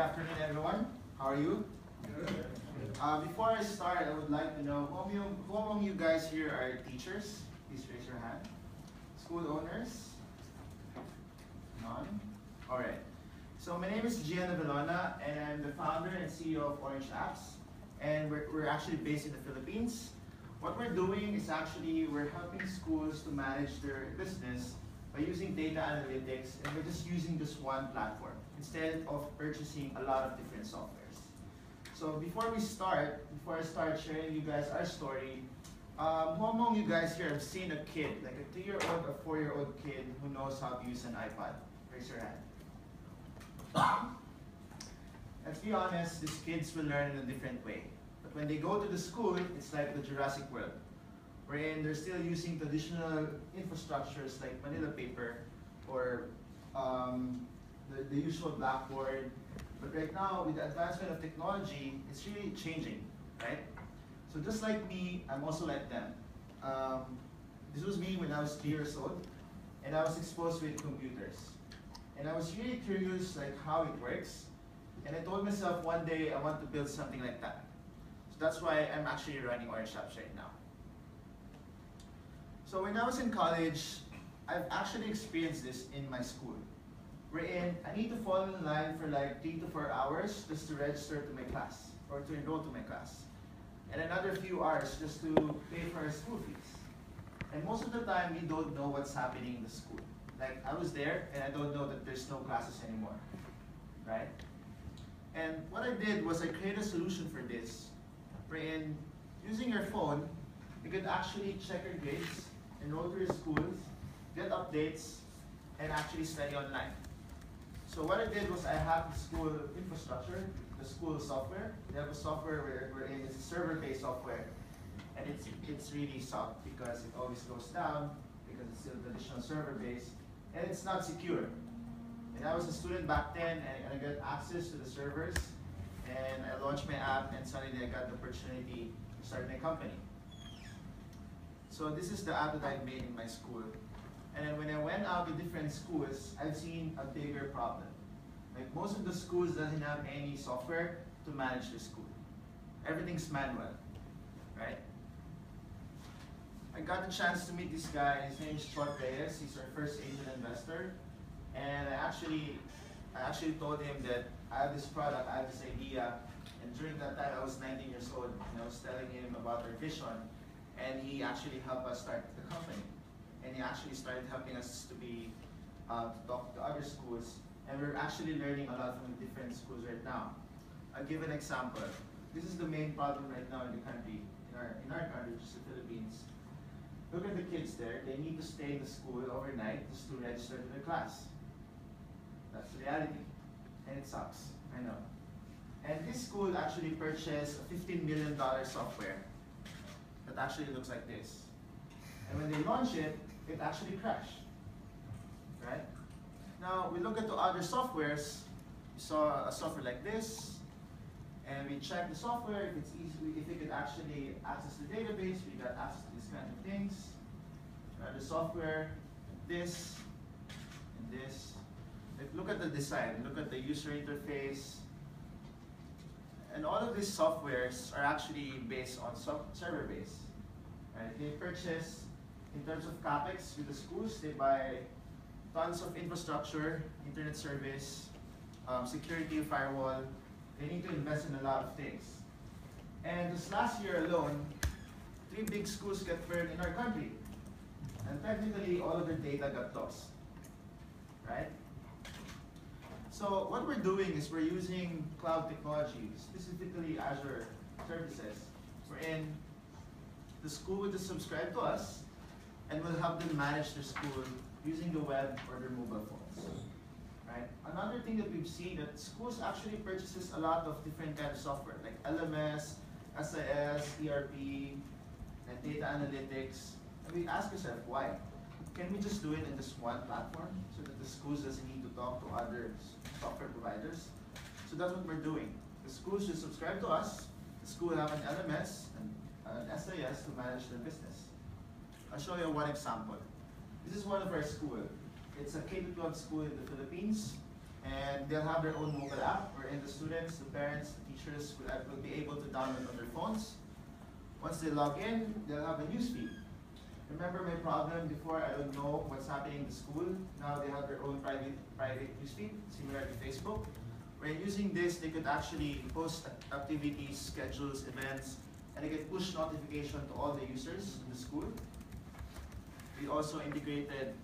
afternoon, everyone. How are you? Good. Before I start, I would like to know who among you guys here are teachers? Please raise your hand. School owners? None? All right. So my name is Gian Javelona, and I'm the founder and CEO of OrangeApps. And we're actually based in the Philippines. What we're doing is actually we're helping schools to manage their business by using data analytics, and we're just using this one platform instead of purchasing a lot of different softwares. So before I start sharing you guys our story, who among you guys here have seen a kid, like a 3-year-old or 4-year-old kid who knows how to use an iPad? Raise your hand. Let's be honest, these kids will learn in a different way. But when they go to the school, it's like the Jurassic World, wherein they're still using traditional infrastructures like manila paper or the usual blackboard. But right now, with the advancement of technology, it's really changing, right? So just like me, I'm also like them. This was me when I was 3 years old, and I was exposed with computers. And I was really curious like how it works. And I told myself one day I want to build something like that. So that's why I'm actually running OrangeApps right now. So when I was in college, I've actually experienced this in my school, wherein I need to fall in line for like 3 to 4 hours just to register to my class or to enroll to my class, and another few hours just to pay for our school fees. And most of the time, we don't know what's happening in the school. Like I was there and I don't know that there's no classes anymore, right? And what I did was I created a solution for this, wherein using your phone, you could actually check your grades, enroll to your schools, get updates, and actually study online. So what I did was I have the school infrastructure, the school software. They have a software wherein it's a server-based software, and it's really sucked because it always goes down because it's still traditional server-based, and it's not secure. And I was a student back then, and I got access to the servers, and I launched my app, and suddenly I got the opportunity to start my company. So this is the app that I made in my school. And then when I went out to different schools, I've seen a bigger problem. Like most of the schools doesn't have any software to manage the school. Everything's manual, right? I got the chance to meet this guy. His name is Reyes. He's our first angel investor. And I actually told him that I have this product, I have this idea. And during that time, I was 19 years old, and I was telling him about our vision. And he actually helped us start the company. And he actually started helping us to talk to other schools. And we're actually learning a lot from different schools right now. I'll give an example. This is the main problem right now in the country, in our country, just the Philippines. Look at the kids there. They need to stay in the school overnight just to register to their class. That's the reality. And it sucks, I know. And this school actually purchased a $15 million software that actually looks like this. And when they launched it, it actually crashed, right? Now, we look at the other softwares. We saw a software like this, and we checked the software, if it could actually access the database. We got access to these kind of things. The software, this, and this. Look at the design, look at the user interface. And all of these softwares are actually based on server-based. Right? They purchase, in terms of CapEx with the schools, they buy tons of infrastructure, internet service, security, firewall. They need to invest in a lot of things. And this last year alone, 3 big schools got burned in our country. And technically, all of their data got lost, right? So what we're doing is we're using cloud technology, specifically Azure services, wherein the school will just subscribe to us, and we'll help them manage their school using the web or their mobile phones. Right? Another thing that we've seen that schools actually purchases a lot of different kinds of software, like LMS, SIS, ERP, and data analytics. And we ask ourselves, why? Can we just do it in this one platform so that the schools doesn't need to talk to other software providers? So that's what we're doing. The schools should subscribe to us. The school will have an LMS and an SIS to manage their business. I'll show you one example. This is one of our schools. It's a K-12 school in the Philippines. And they'll have their own mobile app wherein the students, the parents, the teachers will be able to download on their phones. Once they log in, they'll have a newsfeed. Remember my problem before, I don't know what's happening in the school. Now they have their own private newsfeed, similar to Facebook. When using this, they could actually post activities, schedules, events, and they can push notification to all the users in the school. We also integrated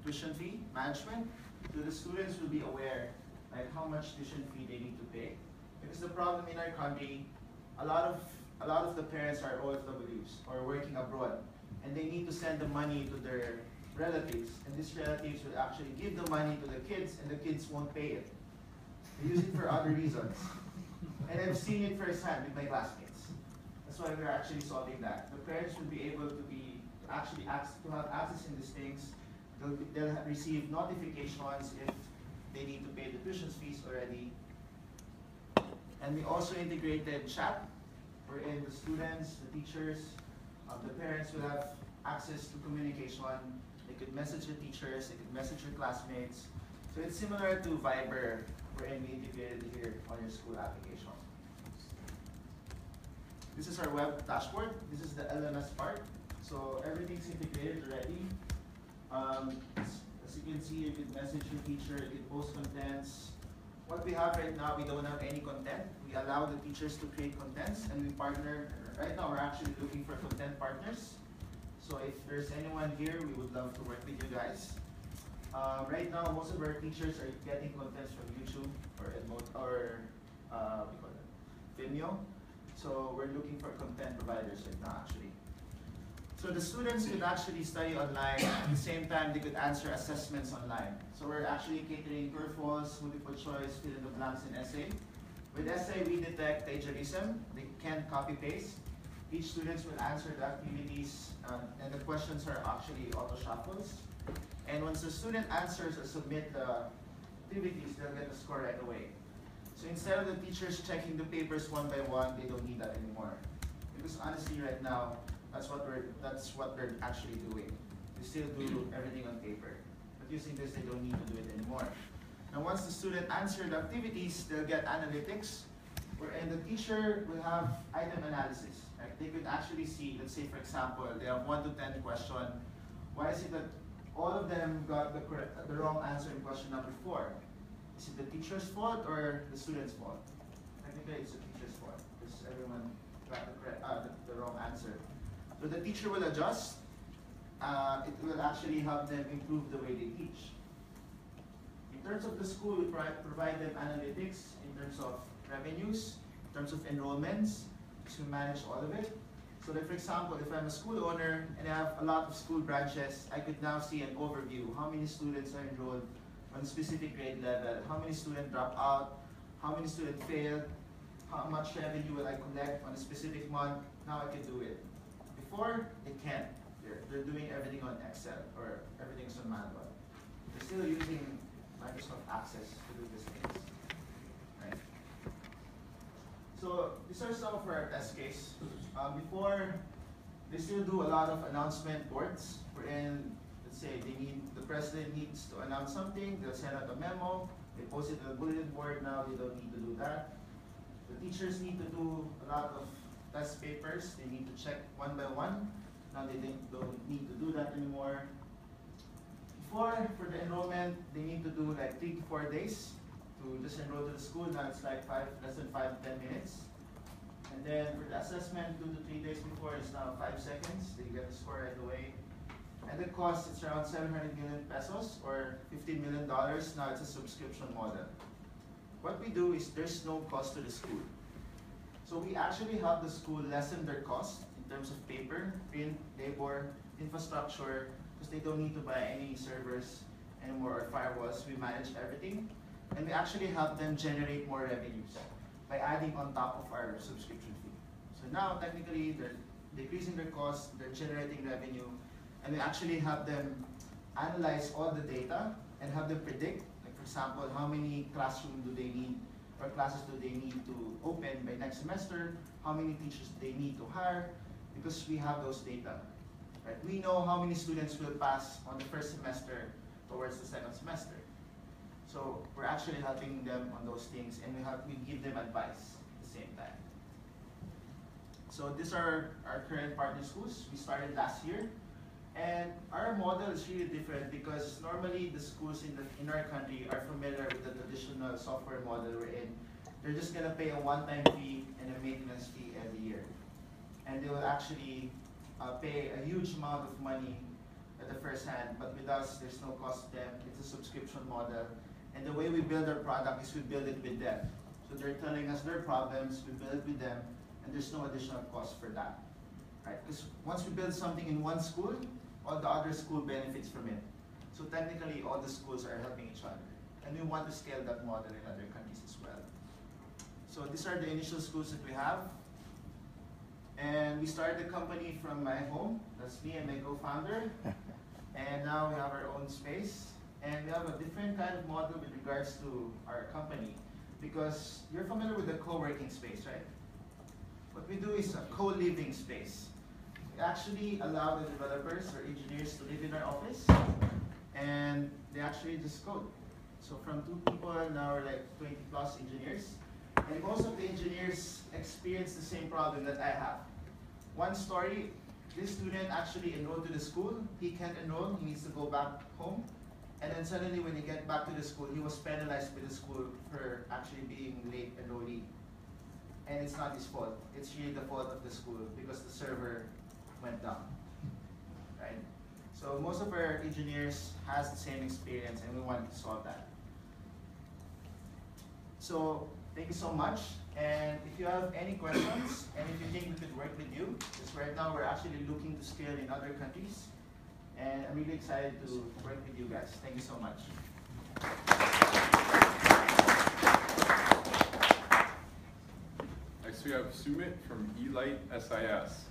tuition fee management, so the students will be aware like how much tuition fee they need to pay. Because the problem in our country, a lot of the parents are OFWs or working abroad, and they need to send the money to their relatives, and these relatives will actually give the money to the kids, and the kids won't pay it. They use it for other reasons. And I've seen it firsthand with my classmates. That's why we're actually solving that. The parents will be able to have access in these things. They'll receive notifications if they need to pay the tuition fees already. And we also integrated chat, wherein the students, the teachers, the parents will have access to communication. They could message the teachers, they could message their classmates. So it's similar to Viber, wherein we integrated here on your school application. This is our web dashboard. This is the LMS part. So everything's integrated already. As you can see, you can message your teacher, you can post contents. What we have right now, we don't have any content. We allow the teachers to create contents, and we partner. Right now, we're actually looking for content partners. So if there's anyone here, we would love to work with you guys. Right now, most of our teachers are getting contents from YouTube or Vimeo. So we're looking for content providers right now, actually. So the students could actually study online. At the same time, they could answer assessments online. So we're actually catering curveballs, multiple choice, fill in the blanks in essay. With essay, we detect plagiarism. They can't copy-paste. Each student will answer the activities, and the questions are actually auto-shuffles. And once the student answers or submit the activities, they'll get a score right away. So instead of the teachers checking the papers one by one, they don't need that anymore. Because honestly, right now, that's what we're actually doing. We still do everything on paper. But using this, they don't need to do it anymore. Now once the student answered the activities, they'll get analytics, wherein the teacher will have item analysis. Right? They could actually see, let's say for example, they have 1 to 10 question. Why is it that all of them got the wrong answer in question number 4? Is it the teacher's fault or the student's fault? Technically, it's the teacher's fault because everyone got the wrong answer. So the teacher will adjust. It will actually help them improve the way they teach. In terms of the school, we provide them analytics in terms of revenues, in terms of enrollments, to manage all of it. So like for example, if I'm a school owner and I have a lot of school branches, I could now see an overview. How many students are enrolled on a specific grade level? How many students drop out? How many students failed? How much revenue will I collect on a specific month? Now I can do it. Before, they can't. They're doing everything on Excel or everything's on manual. They're still using Microsoft Access to do these things. Right? So these are some of our test case. Before, they still do a lot of announcement boards wherein, let's say, the president needs to announce something, they'll send out a memo, they post it on a bulletin board. Now they don't need to do that. The teachers need to do a lot of test papers. They need to check one by one. Now they don't need to do that anymore. Before, for the enrollment, they need to do like 3 to 4 days to just enroll to the school. Now it's like less than 5 to 10 minutes. And then for the assessment, 2 to 3 days before, it's now 5 seconds. They get the score right away. And the cost, it's around 700 million pesos or $15 million. Now it's a subscription model. What we do is there's no cost to the school. So we actually help the school lessen their cost in terms of paper, print, labor, infrastructure, because they don't need to buy any servers anymore or firewalls. We manage everything. And we actually help them generate more revenues by adding on top of our subscription fee. So now technically they're decreasing their costs, they're generating revenue, and we actually help them analyze all the data and have them predict, like for example, how many classrooms do they need or classes do they need to open by next semester, how many teachers do they need to hire, because we have those data. Right? We know how many students will pass on the first semester towards the second semester. So we're actually helping them on those things, and we give them advice at the same time. So these are our current partner schools. We started last year, and our model is really different because normally the schools in our country are familiar with the traditional software model wherein they're just gonna pay a one-time fee and a maintenance fee every year, and they will actually pay a huge amount of money at the first hand. But with us, there's no cost to them. It's a subscription model. And the way we build our product is we build it with them. So they're telling us their problems, we build it with them, and there's no additional cost for that. Right? Because once we build something in one school, all the other school benefits from it. So technically, all the schools are helping each other. And we want to scale that model in other countries as well. So these are the initial schools that we have. And we started the company from my home. That's me and my co-founder. And now we have our own space. And we have a different kind of model with regards to our company. Because you're familiar with the co-working space, right? What we do is a co-living space. We actually allow the developers or engineers to live in our office. And they actually just code. So from 2 people, now we're like 20 plus engineers. And most of the engineers experience the same problem that I have. One story, this student actually enrolled to the school. He can't enroll, he needs to go back home. And then suddenly when he get back to the school, he was penalized by the school for actually being late enrollee. And it's not his fault. It's really the fault of the school because the server went down, right? So most of our engineers has the same experience and we wanted to solve that. So thank you so much. And if you have any questions, and if you think we could work with you, because right now we're actually looking to scale in other countries. And I'm really excited to work with you guys. Thank you so much. Next we have Sumit from eLight SIS.